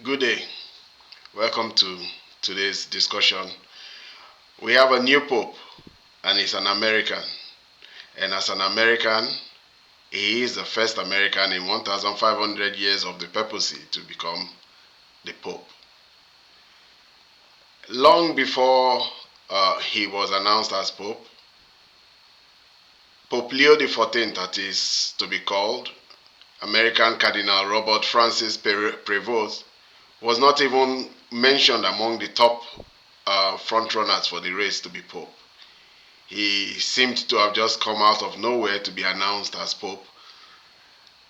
Good day. Welcome to today's discussion. We have a new Pope, and he's an American. And as an American, he is the first American in 1,500 years of the papacy to become the Pope. Long before he was announced as Pope, Pope Leo XIV, that is to be called, American Cardinal Robert Francis Prevost, was not even mentioned among the top frontrunners for the race to be Pope. He seemed to have just come out of nowhere to be announced as Pope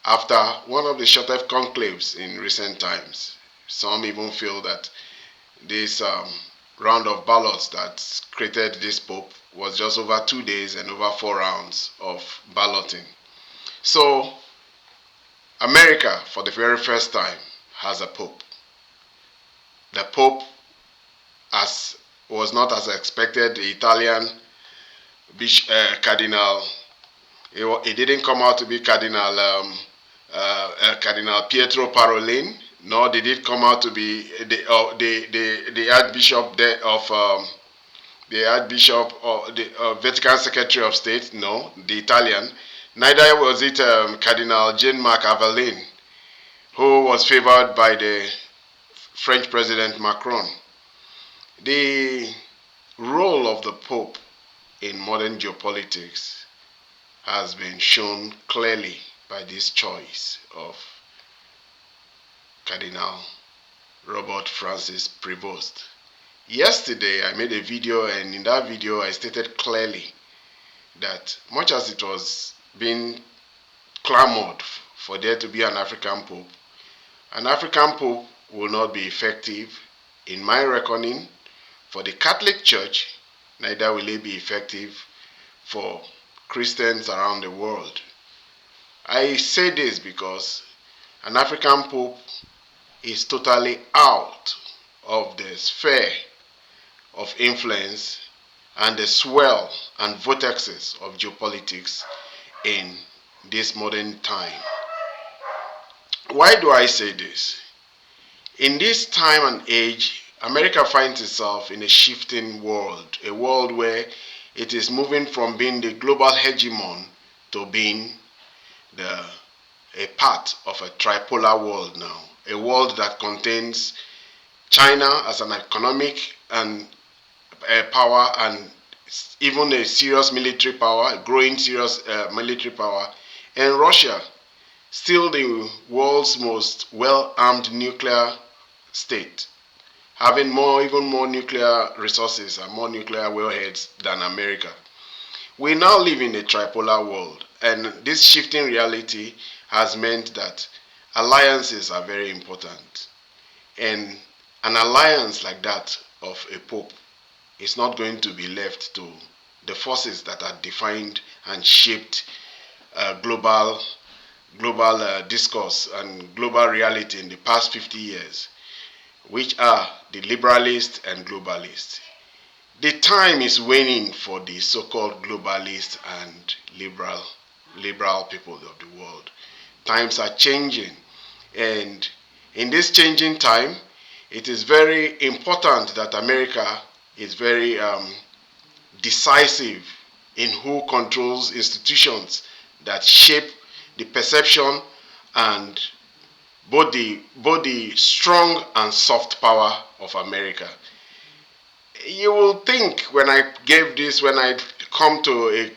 after one of the shortest conclaves in recent times. Some even feel that this round of ballots that created this Pope was just over 2 days and over 4 rounds of balloting. So, America, for the very first time, has a Pope. The Pope, as was not as expected, the Italian Cardinal. It didn't come out to be Cardinal Pietro Parolin, nor did it come out to be the Archbishop of the Vatican Secretary of State. No, the Italian. Neither was it Cardinal Jean-Marc Avellin, who was favored by the French President Macron. The role of the Pope in modern geopolitics has been shown clearly by this choice of Cardinal Robert Francis Prevost. Yesterday I made a video, and in that video I stated clearly that much as it was being clamored for there to be an African Pope will not be effective in my reckoning for the Catholic Church, neither will it be effective for Christians around the world. I say this because an African Pope is totally out of the sphere of influence and the swell and vortexes of geopolitics in this modern time. Why do I say this? In this time and age, America finds itself in a shifting world, a world where it is moving from being the global hegemon to being a part of a tripolar world now. A world that contains China as an economic and power, and even a serious military power, a growing serious military power, and Russia, still the world's most well-armed nuclear state, having even more nuclear resources and more nuclear warheads than America. We now live in a tripolar world, and this shifting reality has meant that alliances are very important. And an alliance like that of a pope is not going to be left to the forces that are defined and shaped global discourse and global reality in the past 50 years, which are the liberalists and globalists. The time is waning for the so-called globalists and liberal people of the world. Times are changing, and in this changing time, it is very important that America is very decisive in who controls institutions that shape the perception and both the strong and soft power of America. You will think when I come to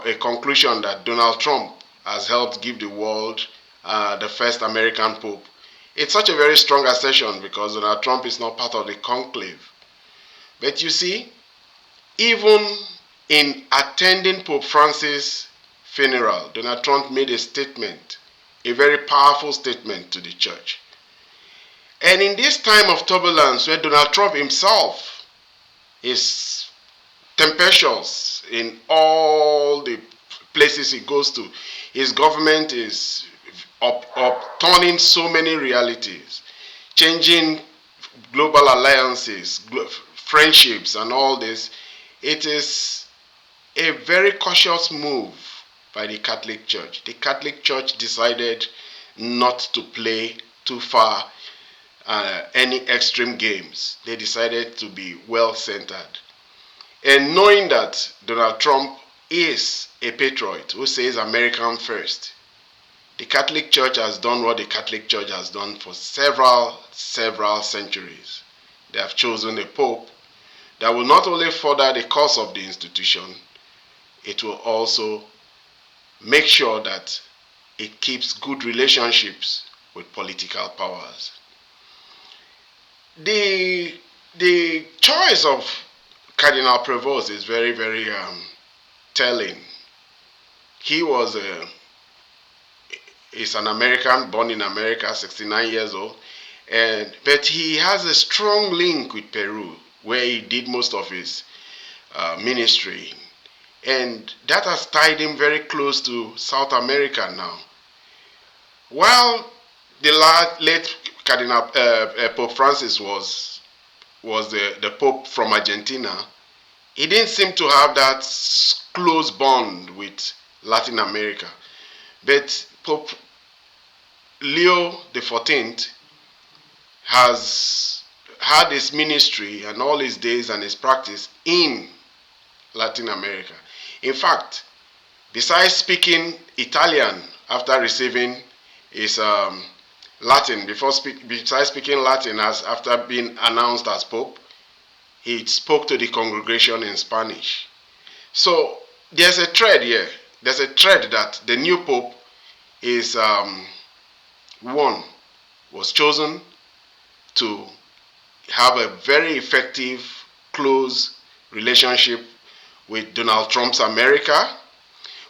a conclusion that Donald Trump has helped give the world the first American Pope. It's such a very strong assertion because Donald Trump is not part of the conclave. But you see, even in attending Pope Francis' funeral, Donald Trump made a statement, a very powerful statement to the church. And in this time of turbulence where Donald Trump himself is tempestuous in all the places he goes to, his government is upturning so many realities, changing global alliances, friendships, and all this. It is a very cautious move by the Catholic Church. The Catholic Church decided not to play too far any extreme games. They decided to be well-centered. And knowing that Donald Trump is a patriot who says American first, the Catholic Church has done what the Catholic Church has done for several centuries. They have chosen a pope that will not only further the cause of the institution, it will also make sure that it keeps good relationships with political powers. The choice of Cardinal Prevost is very telling. He is an American, born in America, 69 years old, but he has a strong link with Peru, where he did most of his ministry, and that has tied him very close to South America now. While the late Cardinal Pope Francis was the Pope from Argentina, he didn't seem to have that close bond with Latin America. But Pope Leo XIV has had his ministry and all his days and his practice in Latin America. In fact, besides speaking Italian after receiving his Latin, besides speaking Latin after being announced as Pope, he spoke to the congregation in Spanish. So there's a thread here. There's a thread that the new Pope is was chosen to have a very effective, close relationship with Donald Trump's America.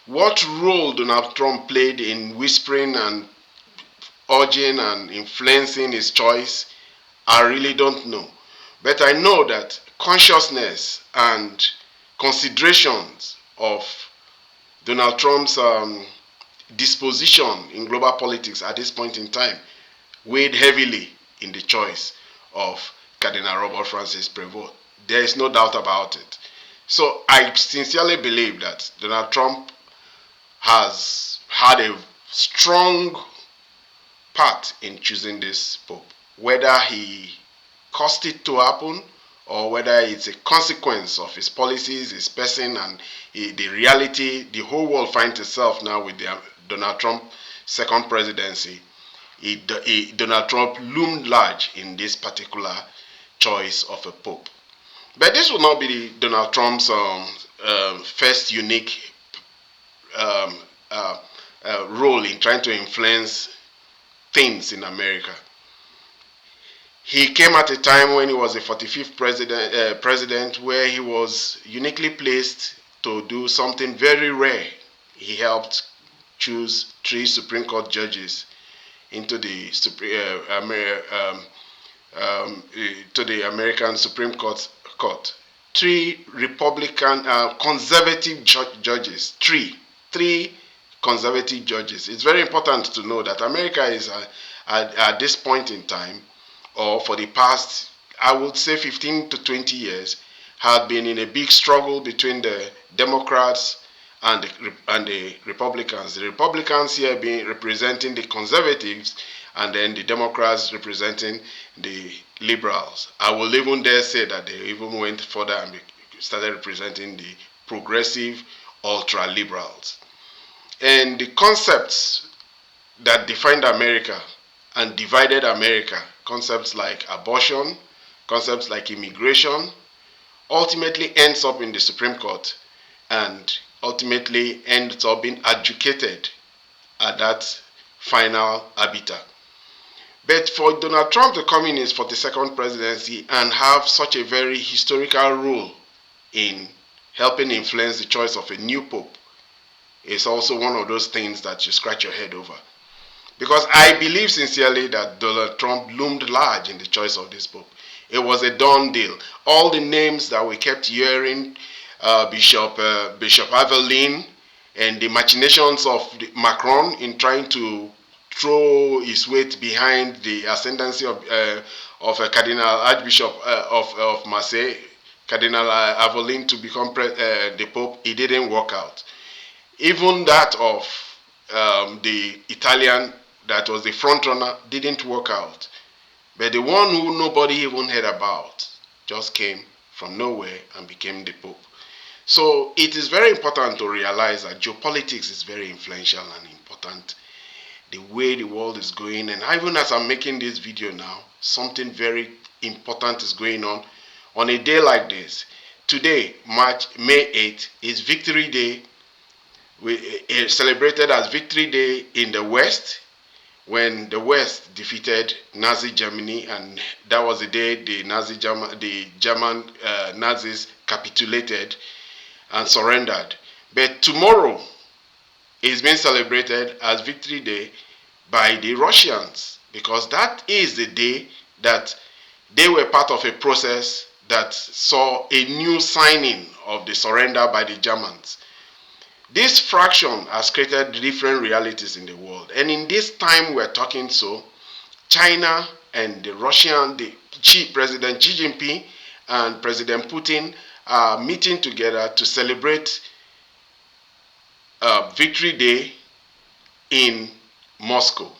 What role Donald Trump played in whispering and urging and influencing his choice, I really don't know. But I know that consciousness and considerations of Donald Trump's disposition in global politics at this point in time weighed heavily in the choice of Cardinal Robert Francis Prevost. There is no doubt about it. So I sincerely believe that Donald Trump has had a strong part in choosing this pope. Whether he caused it to happen or whether it's a consequence of his policies, his person, and the reality, the whole world finds itself now with the Donald Trump second presidency. Donald Trump loomed large in this particular choice of a pope. But this will not be Donald Trump's first unique role in trying to influence things in America. He came at a time when he was the 45th president where he was uniquely placed to do something very rare. He helped choose 3 Supreme Court judges into the American Supreme Court. 3 Republican conservative judges. Three conservative judges. It's very important to know that America is at this point in time, or for the past, I would say 15 to 20 years, had been in a big struggle between the Democrats and the Republicans. The Republicans here being representing the conservatives, and then the Democrats representing the liberals. I will even dare say that they even went further and started representing the progressive ultra-liberals. And the concepts that defined America and divided America, concepts like abortion, concepts like immigration, ultimately ends up in the Supreme Court and ultimately ends up being adjudicated at that final arbiter. But for Donald Trump to come in his 42nd presidency and have such a very historical role in helping influence the choice of a new pope is also one of those things that you scratch your head over. Because I believe sincerely that Donald Trump loomed large in the choice of this pope. It was a done deal. All the names that we kept hearing, Bishop Avelin, and the machinations of Macron in trying to throw his weight behind the ascendancy of Cardinal Archbishop of Marseille, Cardinal Avelin, to become the Pope, it didn't work out. Even that of the Italian that was the front runner didn't work out. But the one who nobody even heard about just came from nowhere and became the Pope. So it is very important to realize that geopolitics is very influential and important. The way the world is going, and even as I'm making this video now, something very important is going on a day like this. Today, May 8th, is Victory Day. It's celebrated as Victory Day in the West, when the West defeated Nazi Germany, and that was the day the German Nazis capitulated and surrendered. But tomorrow is being celebrated as Victory Day by the Russians, because that is the day that they were part of a process that saw a new signing of the surrender by the Germans. This fraction has created different realities in the world. And in this time we're talking, so China and the Russian, President Xi Jinping and President Putin are meeting together to celebrate Victory Day in Moscow.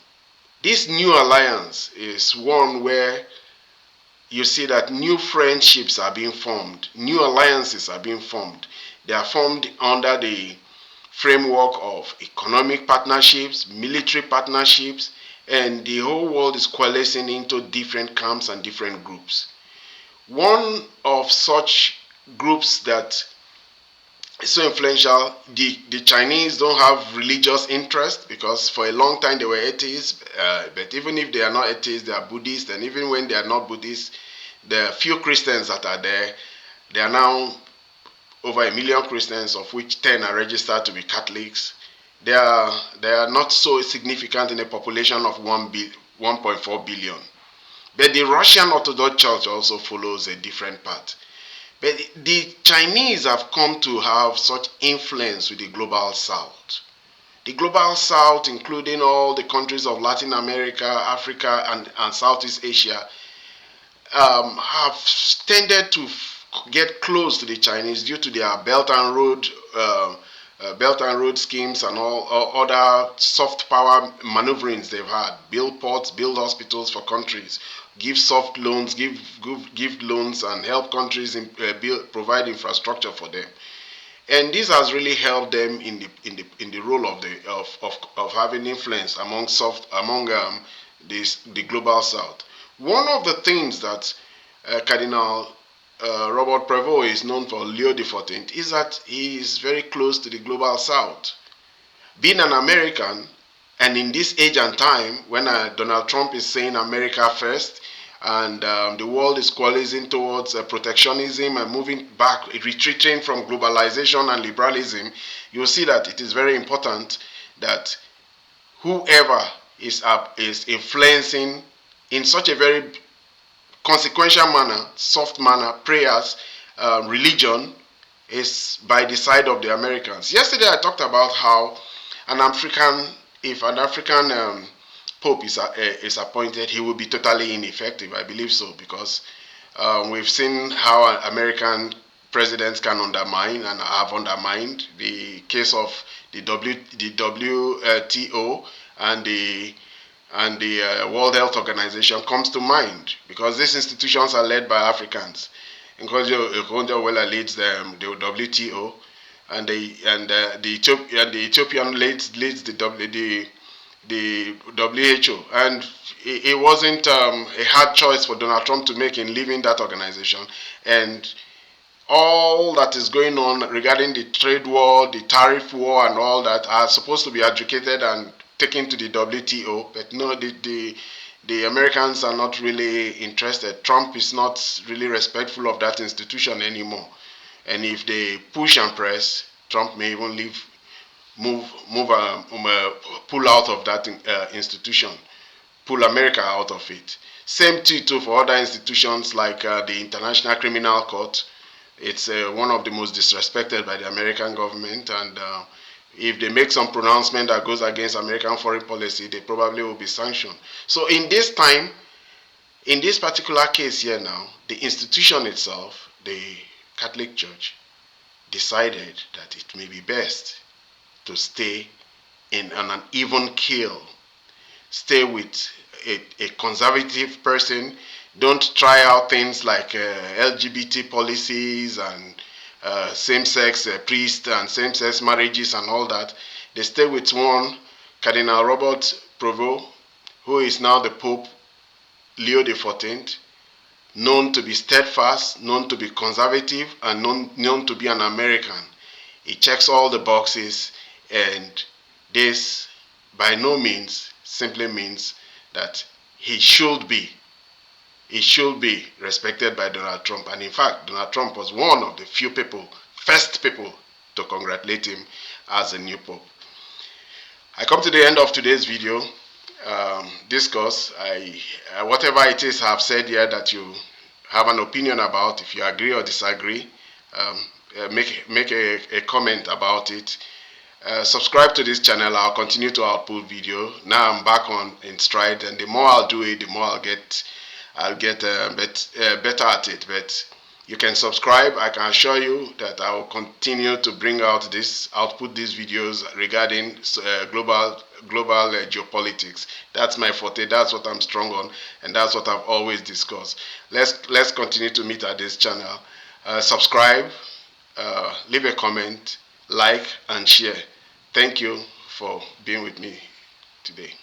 This new alliance is one where you see that new friendships are being formed, new alliances are being formed. They are formed under the framework of economic partnerships, military partnerships, and the whole world is coalescing into different camps and different groups. One of such groups that is so influential, the Chinese don't have religious interest, because for a long time they were atheists, but even if they are not atheists, they are Buddhists, and even when they are not Buddhists, the few Christians that are there, they are now over 1 million Christians, of which 10 are registered to be Catholics. They are not so significant in a population of 1.4 billion. But the Russian Orthodox Church also follows a different path. But the Chinese have come to have such influence with the global south. The global south, including all the countries of Latin America, Africa, and Southeast Asia, have tended to get close to the Chinese due to their Belt and Road schemes and all other soft power maneuverings they've had. Build ports, build hospitals for countries, give soft loans, give loans, and help countries provide infrastructure for them. And this has really helped them in the role of having influence among the global south. One of the things that Cardinal Robert Prevost is known for, Leo XIV, is that he is very close to the global south. Being an American, and in this age and time when Donald Trump is saying America first, and the world is coalescing towards protectionism and moving back, retreating from globalization and liberalism, you'll see that it is very important that whoever is influencing in such a very consequential manner, soft manner, prayers, religion, is by the side of the Americans. Yesterday I talked about how if an African Pope is appointed, he will be totally ineffective. I believe so, because we've seen how American presidents can undermine and have undermined. The case of the WTO and the World Health Organization comes to mind, because these institutions are led by Africans. Nkosi leads the WTO, and the Ethiopian leads the WHO, and it wasn't a hard choice for Donald Trump to make in leaving that organization. And all that is going on regarding the trade war, the tariff war, and all that are supposed to be adjudicated and taken to the WTO, but no, the Americans are not really interested. Trump is not really respectful of that institution anymore, and if they push and press, Trump may even pull out of that institution, pull America out of it. Same too for other institutions like the International Criminal Court. It's one of the most disrespected by the American government, and if they make some pronouncement that goes against American foreign policy, they probably will be sanctioned. So in this time, in this particular case here now, the institution itself, the Catholic Church, decided that it may be best to stay in an even keel, stay with a conservative person, don't try out things like LGBT policies and same-sex priests and same-sex marriages and all that. They stay with one, Cardinal Robert Provo, who is now the Pope Leo XIV, known to be steadfast, known to be conservative, and known to be an American. He checks all the boxes, and this by no means simply means that he should be respected by Donald Trump. And in fact, Donald Trump was one of the first people to congratulate him as a new pope. I come to the end of today's video discourse. Whatever it is I've said here that you have an opinion about, if you agree or disagree, make a comment about it. Subscribe to this channel. I'll continue to output video. Now I'm back in stride, and the more I'll do it, the more I'll get better at it. But you can subscribe. I can assure you that I will continue to bring out output these videos regarding global geopolitics. That's my forte. That's what I'm strong on, and that's what I've always discussed. Let's continue to meet at this channel. Subscribe, leave a comment, like, and share. Thank you for being with me today.